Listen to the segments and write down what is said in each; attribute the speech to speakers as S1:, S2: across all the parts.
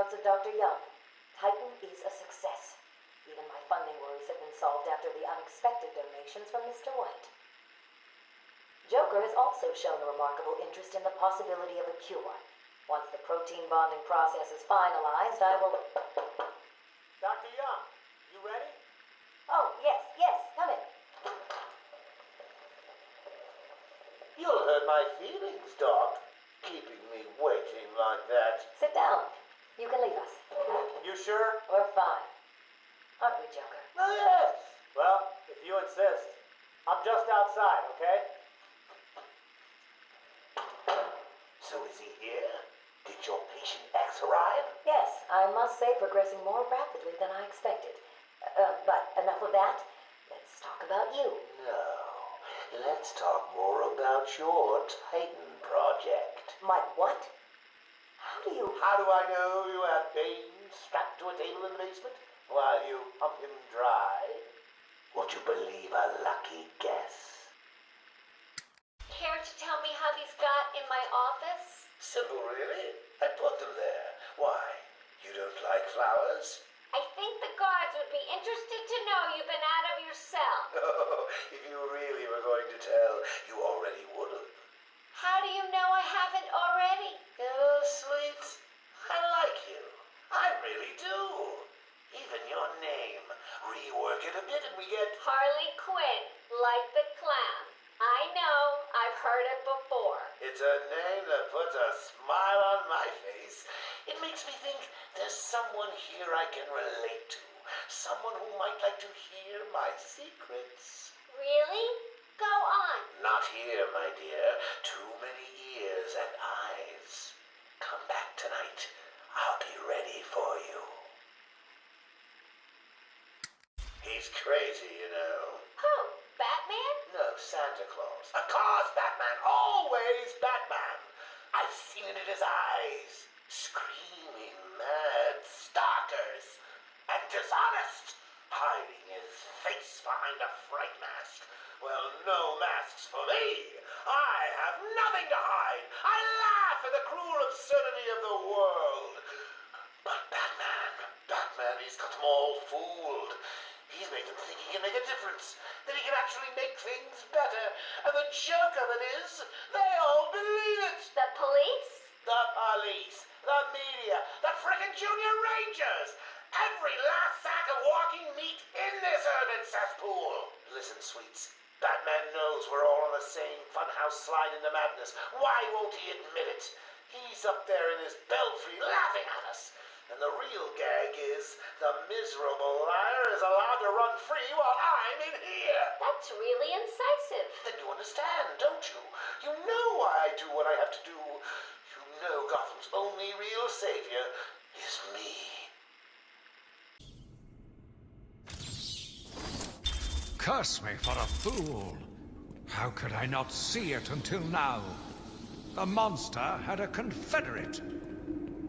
S1: reports of Dr. Young. Titan is a success. Even my funding worries have been solved after the unexpected donations from Mr. White. Joker has also shown a remarkable interest in the possibility of a cure. Once the protein bonding process is finalized, I will...
S2: Dr. Young, you ready?
S1: Oh, yes, come in.
S3: You'll hurt my feelings, Doc, keeping me waiting like that.
S1: Sit down. You can leave us.
S2: You sure?
S1: We're fine. Aren't we, Joker?
S3: Oh, yes.
S2: Well, if you insist. I'm just outside, okay?
S3: So is he here? Did your patient X arrive?
S1: Yes, I must say progressing more rapidly than I expected. But enough of that. Let's talk about you.
S3: No. Let's talk more about your Titan project.
S1: My what? How do
S3: I know you have Bane strapped to a table in the basement while you pump him dry? Would you believe a lucky guess?
S4: Care to tell me how these got in my office?
S3: Simple, really. I put them there. Why? You don't like flowers?
S4: I think the guards would be interested to know you've been out of your cell.
S3: Oh, if you really were going to tell, you already would have.
S4: How do you know I haven't already?
S3: Sweet, I like you. I really do. Even your name. Rework it a bit and we get...
S4: Harley Quinn, like the clown. I know, I've heard it before.
S3: It's a name that puts a smile on my face. It makes me think there's someone here I can relate to. Someone who might like to hear my secrets.
S4: Really? Go on.
S3: Not here, my dear. Too many ears and eyes. Come back tonight. I'll be ready for you. He's crazy, you know.
S4: Who? Batman?
S3: No, Santa Claus. Of course, Batman. Always Batman. I've seen it in his eyes. Screaming mad stalkers. And dishonest. Hiding his face behind a fright mask. Well, no masks for me. I have nothing to hide. I laugh at the cruel absurdity of the world. But Batman, he's got them all fooled. He's made them think he can make a difference, that he can actually make things better. And the joke of it is, they all believe it.
S4: The police?
S3: The police, the media, the frickin' junior rangers. Every last sack of walking meat in this urban cesspool. Listen, sweets. Batman knows we're all on the same funhouse slide into madness. Why won't he admit it? He's up there in his belfry laughing at us. And the real gag is the miserable liar is allowed to run free while I'm in here.
S4: That's really incisive.
S3: Then you understand, don't you? You know why I do what I have to do. You know Gotham's only real savior is me.
S5: Curse me for a fool! How could I not see it until now? The monster had a confederate.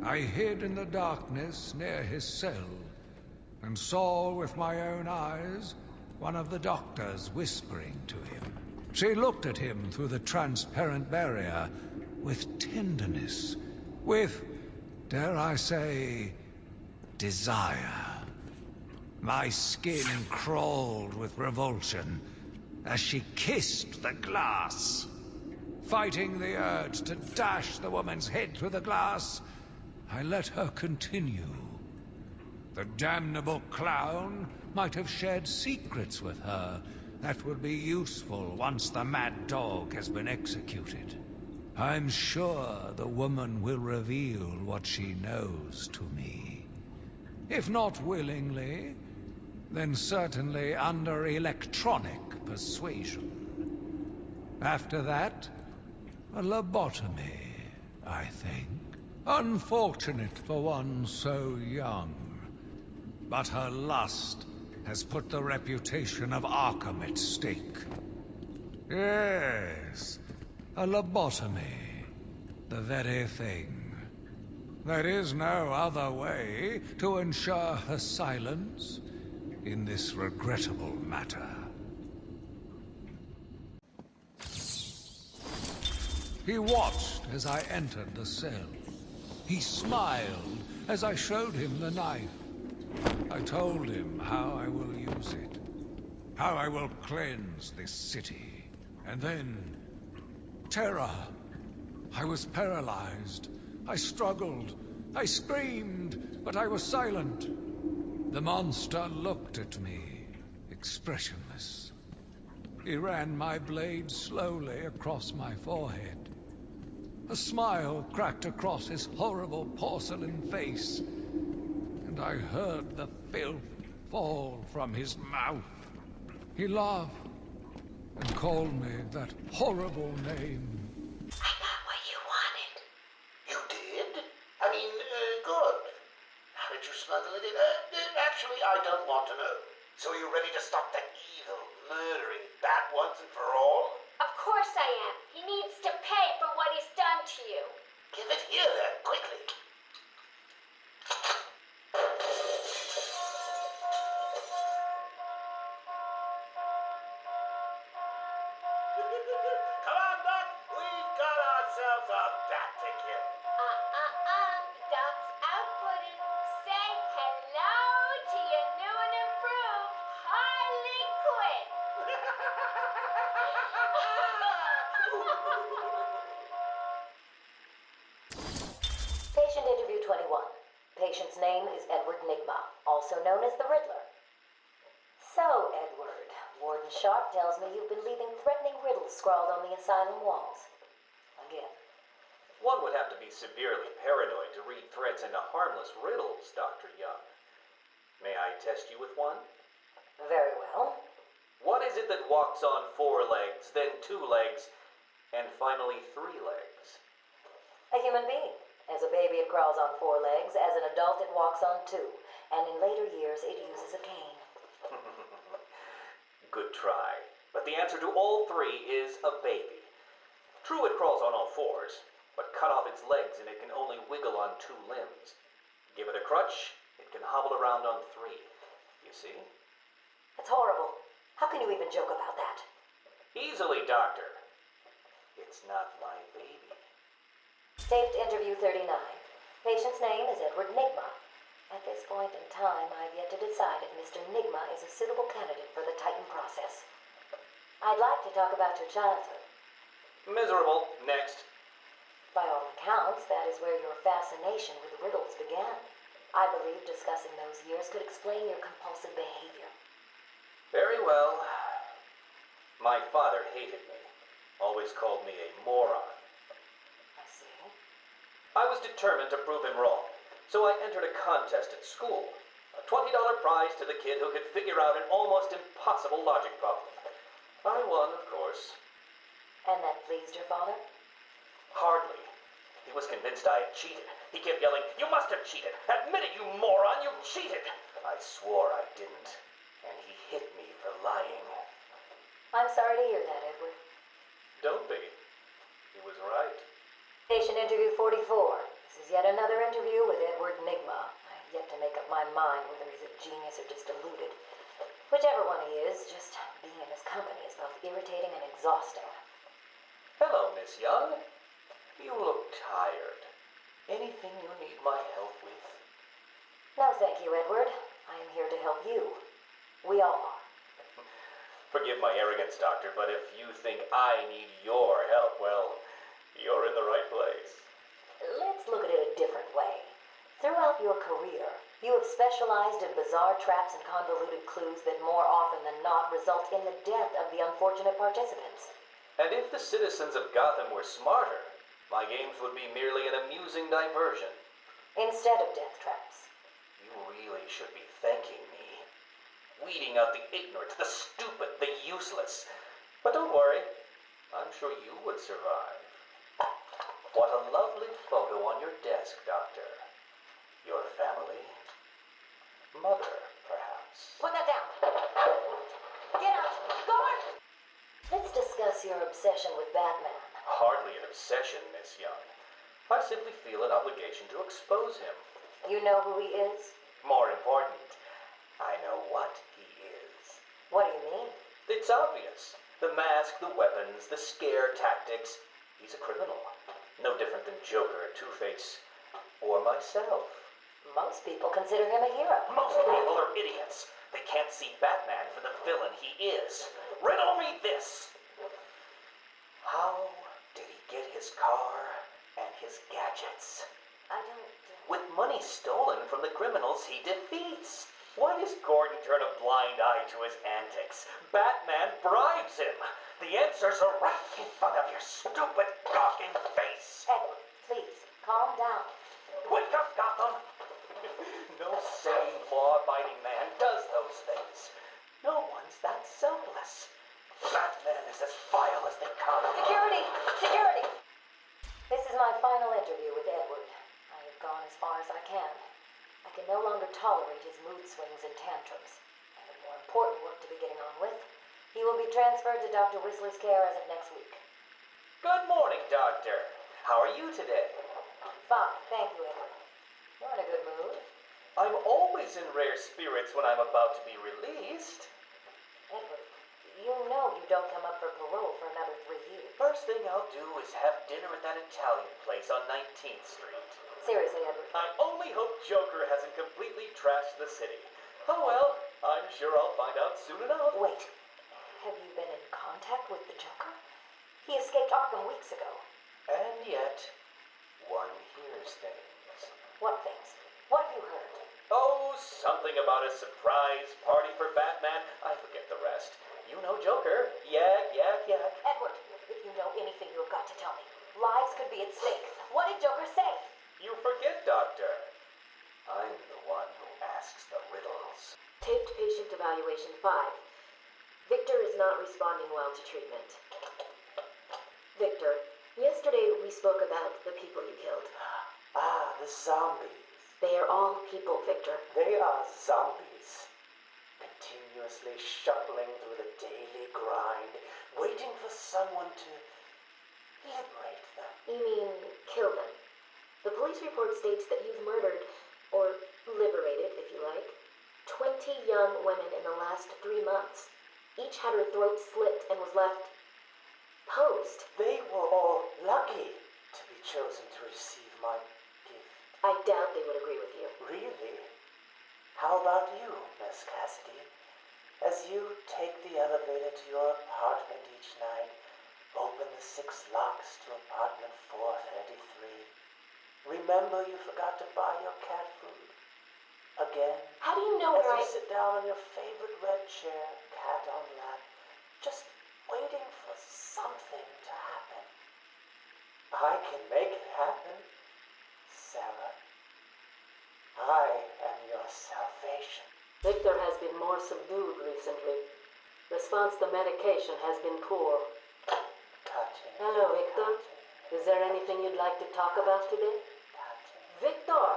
S5: I hid in the darkness near his cell, and saw with my own eyes one of the doctors whispering to him. She looked at him through the transparent barrier with tenderness, with, dare I say, desire. My skin crawled with revulsion as she kissed the glass. Fighting the urge to dash the woman's head through the glass, I let her continue. The damnable clown might have shared secrets with her that would be useful once the mad dog has been executed. I'm sure the woman will reveal what she knows to me. If not willingly, then certainly under electronic persuasion. After that, a lobotomy, I think. Unfortunate for one so young. But her lust has put the reputation of Arkham at stake. Yes, a lobotomy. The very thing. There is no other way to ensure her silence in this regrettable matter. He watched as I entered the cell. He smiled as I showed him the knife. I told him how I will use it, how I will cleanse this city. And then, terror. I was paralyzed. I struggled. I screamed, but I was silent. The monster looked at me, expressionless. He ran my blade slowly across my forehead. A smile cracked across his horrible porcelain face, and I heard the filth fall from his mouth. He laughed and called me that horrible name.
S4: I got what you wanted.
S3: You did? I mean, good. How did you smuggle it in? Actually, I don't want to know. So are you ready to stop that evil, murdering bat once and for all?
S4: Of course I am. He needs to pay for what he's done to you.
S3: Give it here then, quickly. Come on, Doc. We've got ourselves a bat to kill.
S4: Doc's outputting. Say hello to your new and improved Harley Quinn.
S1: Patient interview 21. Patient's name is Edward Nigma, also known as the Riddler. So, Edward, Warden Sharp tells me you've been leaving threatening riddles scrawled on the asylum walls. Again.
S6: One would have to be severely paranoid to read threats into harmless riddles, Dr. Young. May I test you with one?
S1: Very well.
S6: What is it that walks on 4 legs, then 2 legs, and finally 3 legs?
S1: A human being. As a baby, it crawls on 4 legs. As an adult, it walks on 2. And in later years, it uses a cane.
S6: Good try. But the answer to all 3 is a baby. True, it crawls on all 4s, but cut off its legs and it can only wiggle on 2 limbs. Give it a crutch, it can hobble around on 3. You see?
S1: That's horrible. How can you even joke about that?
S6: Easily, Doctor. It's not my baby.
S1: Taped interview 39. Patient's name is Edward Nigma. At this point in time, I've yet to decide if Mr. Nigma is a suitable candidate for the Titan process. I'd like to talk about your childhood.
S6: Miserable. Next.
S1: By all accounts, that is where your fascination with riddles began. I believe discussing those years could explain your compulsive behavior.
S6: Very well. My father hated me. Always called me a moron.
S1: I see.
S6: I was determined to prove him wrong, so I entered a contest at school. A $20 prize to the kid who could figure out an almost impossible logic problem. I won, of course.
S1: And that pleased your father?
S6: Hardly. He was convinced I had cheated. He kept yelling, "You must have cheated! Admit it, you moron! You cheated!" I swore I didn't, and he hit me for lying.
S1: I'm sorry to hear that, Edward.
S6: Don't be. He was right.
S1: Patient interview 44. This is yet another interview with Edward Nigma. I've yet to make up my mind whether he's a genius or just deluded. Whichever one he is, just being in his company is both irritating and exhausting.
S6: Hello, Miss Young. You look tired. Anything you need my help with?
S1: No, thank you, Edward. I am here to help you. We all are.
S6: Forgive my arrogance, Doctor, but if you think I need your help, well, you're in the right place.
S1: Let's look at it a different way. Throughout your career, you have specialized in bizarre traps and convoluted clues that more often than not result in the death of the unfortunate participants.
S6: And if the citizens of Gotham were smarter, my games would be merely an amusing diversion.
S1: Instead of death traps.
S6: You really should be thanking me. Weeding out the ignorant, the stupid, the useless. But don't worry, I'm sure you would survive. What a lovely photo on your desk, Doctor. Your family? Mother, perhaps.
S1: Put that down. Get out. Guard! Let's discuss your obsession with Batman.
S6: Hardly an obsession, Miss Young. I simply feel an obligation to expose him.
S1: You know who he is?
S6: More important, I know what he is.
S1: What do you mean?
S6: It's obvious. The mask, the weapons, the scare tactics. He's a criminal. No different than Joker or Two-Face. Or myself.
S1: Most people consider him a hero.
S6: Most people are idiots. They can't see Batman for the villain he is. Riddle me this. How did he get his car and his gadgets?
S1: I don't...
S6: With money stolen from the criminals he defeats. Why does Gordon turn a blind eye to his antics? Batman bribes him. The answers are right in front of your stupid, gawking face.
S1: Edward, please, calm down.
S6: Wake up, Gotham! No sane, law-abiding man does those things. No one's that selfless. Batman is as vile as they come.
S1: Security! Security! This is my final interview with Edward. I have gone as far as I can. I can no longer tolerate his mood swings and tantrums. I have more important work to be getting on with. He will be transferred to Dr. Whistler's care as of next week.
S6: Good morning, Doctor. How are you today?
S1: Fine, thank you, Edward. You're in a good mood.
S6: I'm always in rare spirits when I'm about to be released.
S1: Edward, you know you don't come up for parole for another 3 years.
S6: First thing I'll do is have dinner at that Italian place on 19th Street.
S1: Seriously, Edward.
S6: I only hope Joker hasn't completely trashed the city. Oh well, I'm sure I'll find out soon enough.
S1: Wait, have you been in contact with the Joker? He escaped Arkham weeks ago.
S6: And yet, one hears things.
S1: What things? What have you heard?
S6: Oh, something about a surprise party for Batman. I forget the rest. You know Joker. Yak, yak, yak.
S1: Edward, if you know anything, you have got to tell me. Lives could be at stake. What did Joker say?
S6: You forget, Doctor. I'm the one who asks the riddles.
S7: Taped patient evaluation 5. Victor is not responding well to treatment. Victor, yesterday we spoke about the people you killed.
S3: Ah, the zombies.
S7: They are all people, Victor.
S3: They are zombies. Continuously shuffling through the daily grind, waiting for someone to liberate them.
S7: You mean kill them? The police report states that you've murdered, or liberated, if you like, 20 young women in the last 3 months. Each had her throat slit and was left posed.
S3: They were all lucky to be chosen to receive my gift.
S7: I doubt they would agree with you.
S3: Really? How about you, Miss Cassidy? As you take the elevator to your apartment each night, open the 6 locks to apartment 433. Remember you forgot to buy your cat food. Again.
S7: How do you know
S3: As
S7: where
S3: you sit down on your favorite red chair, cat on lap, just waiting for something to happen. I can make it happen, Sarah. I am your salvation.
S7: Victor has been more subdued recently. Response to medication has been poor.
S3: Cutting.
S7: Hello, Victor. Is there anything you'd like to talk about today?
S3: Cutting.
S7: Victor!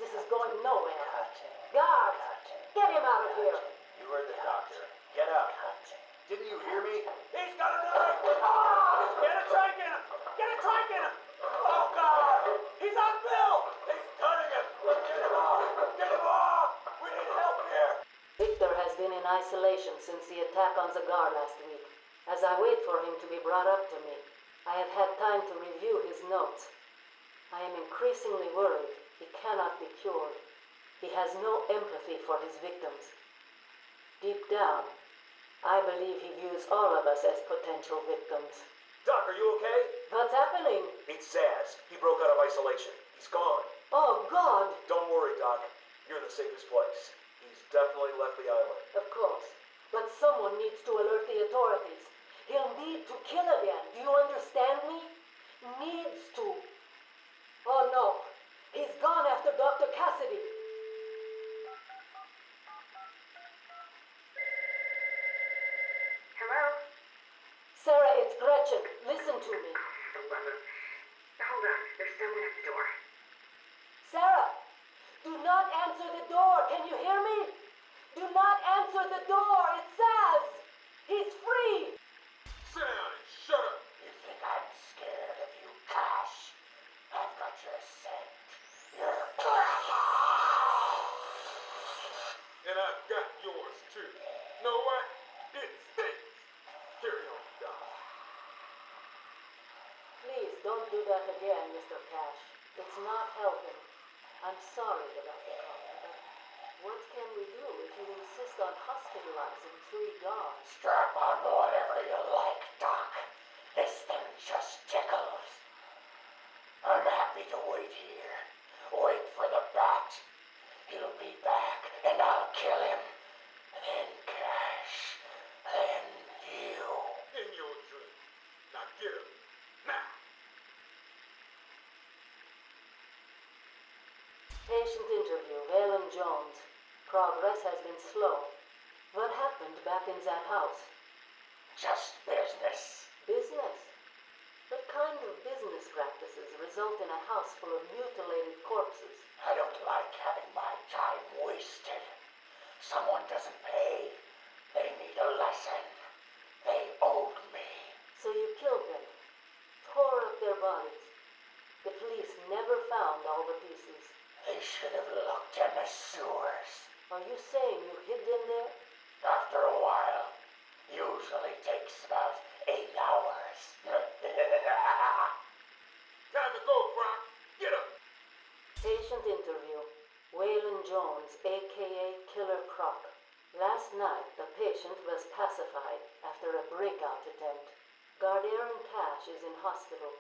S7: This is going nowhere.
S3: Cutting.
S7: Guards!
S3: Cutting.
S7: Get him out of here!
S2: You heard the doctor. Get up.
S3: Cutting.
S2: Didn't you hear me? He's got a knife! Ah! Get a trike in him! Get a trike in him! Oh, God! He's on Bill! He's cutting him! Get him off! Get him off! We need help here!
S7: Victor has been in isolation since the attack on Zagar last week. As I wait for him to be brought up to me, I have had time to review his notes. I am increasingly worried he cannot be cured. He has no empathy for his victims. Deep down, I believe he views all of us as potential victims.
S2: Doc, are you okay?
S7: What's happening?
S2: It's Zaz. He broke out of isolation. He's gone.
S7: Oh, God!
S2: Don't worry, Doc. You're in the safest place. He's definitely left the island.
S7: Of course. But someone needs to alert the authorities. He'll need to kill again. Do you understand me? Needs to. Oh, no. He's gone after Dr. Cassidy.
S8: Hello?
S7: Sarah, it's Gretchen. Listen to me.
S8: For the love of... Hold on. There's someone at the door.
S7: Sarah, do not answer the door. Can you hear me? Do not answer the door. It says he's free.
S2: Sam, shut up!
S3: You think I'm scared of you, Cash? I've got your scent. You're
S2: And I've got yours, too. Know what? It stinks! Carry on, Doc.
S7: Please don't do that again, Mr. Cash. It's not helping. I'm sorry about the coffee, but what can we do if you insist on hospitalizing 3 guards?
S3: Strap on whatever you like, Doc. This thing just tickles. I'm happy to wait here. Wait for the bat. He'll be back, and I'll kill him. Then Cash. Then you.
S2: In your dream. Now get him. Now.
S7: Patient interview, Valen Jones. Progress has been slow. What happened back in that house?
S3: Just business.
S7: Business? What kind of business practices result in a house full of mutilated corpses?
S3: I don't like having my time wasted. Someone doesn't pay. They need a lesson. They owed me.
S7: So you killed them, tore up their bodies. The police never found all the pieces.
S3: They should have looked in the sewers.
S7: Are you saying you hid them there?
S3: After a while. Usually takes about 8 hours.
S2: Time to go, Brock. Get him.
S7: Patient interview. Waylon Jones, a.k.a. Killer Croc. Last night, the patient was pacified after a breakout attempt. Aaron Cash is in hospital.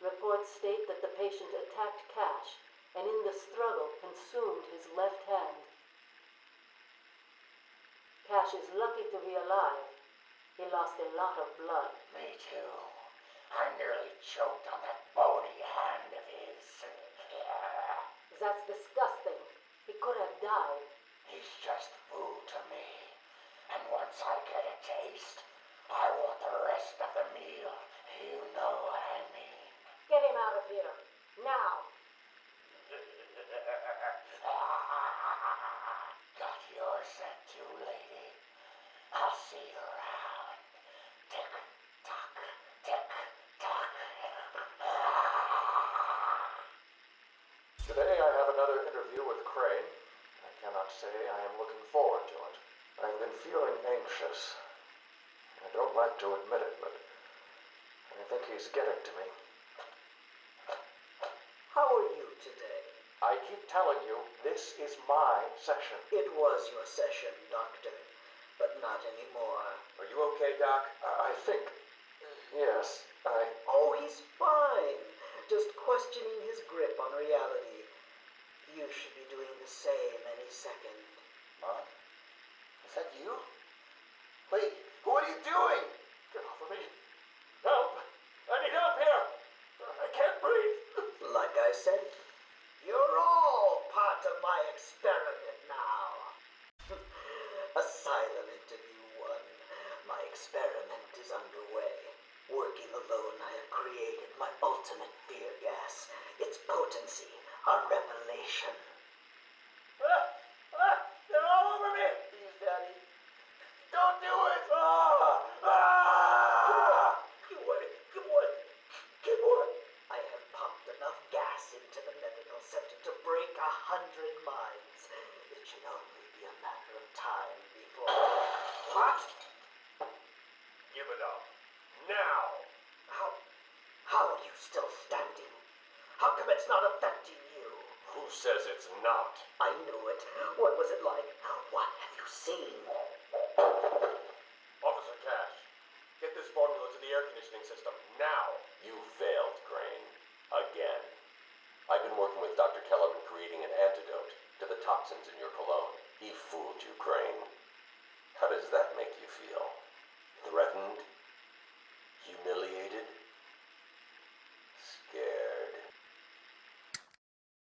S7: Reports state that the patient attacked Cash and in the struggle consumed his left hand. Cash is lucky to be alive. He lost a lot of blood.
S3: Me too. I nearly choked on that bony hand of his.
S7: That's disgusting. He could have died.
S3: He's just food to me. And once I get a taste, I want the rest of the meal. You know what I mean.
S7: Get him out of here. Now.
S3: Got your scent too, lady. I'll see you around. Tick, tock, tick, tock.
S9: Today I have another interview with Crane. I cannot say I am looking forward to it. I've been feeling anxious. I don't like to admit it, but I think he's getting to me.
S10: How are you today?
S9: I keep telling you, this is my session.
S10: It was your session, Doctor, but not anymore.
S9: Are you okay, Doc? I think... Yes,
S10: Oh, he's fine. Just questioning his grip on reality. You should be doing the same any second.
S3: Mom? Is that you? Wait, what are you doing?
S9: Get off of me. Help! I need help here! I can't breathe!
S10: Like I said, you're all part of my experiment now. Asylum interview 1. My experiment is underway. Working alone, I have created my ultimate fear gas. Its potency, a revelation.
S2: They're all over me.
S3: Please, Daddy. Don't do it!
S10: Keep away. Keep away. I have pumped enough gas into the medical center to break 100 minds. It should only be a matter of time before... What?
S2: Give it up. Now.
S10: How are you still standing? How come it's not affecting you?
S2: Who says it's not?
S10: I knew it. What was it like? What have you seen?
S2: Officer Cash, get this formula to the air conditioning system now.
S6: You failed, Crane. Again. I've been working with Dr. Kellerman creating an antidote to the toxins in your cologne. He fooled you, Crane. How does that make you feel?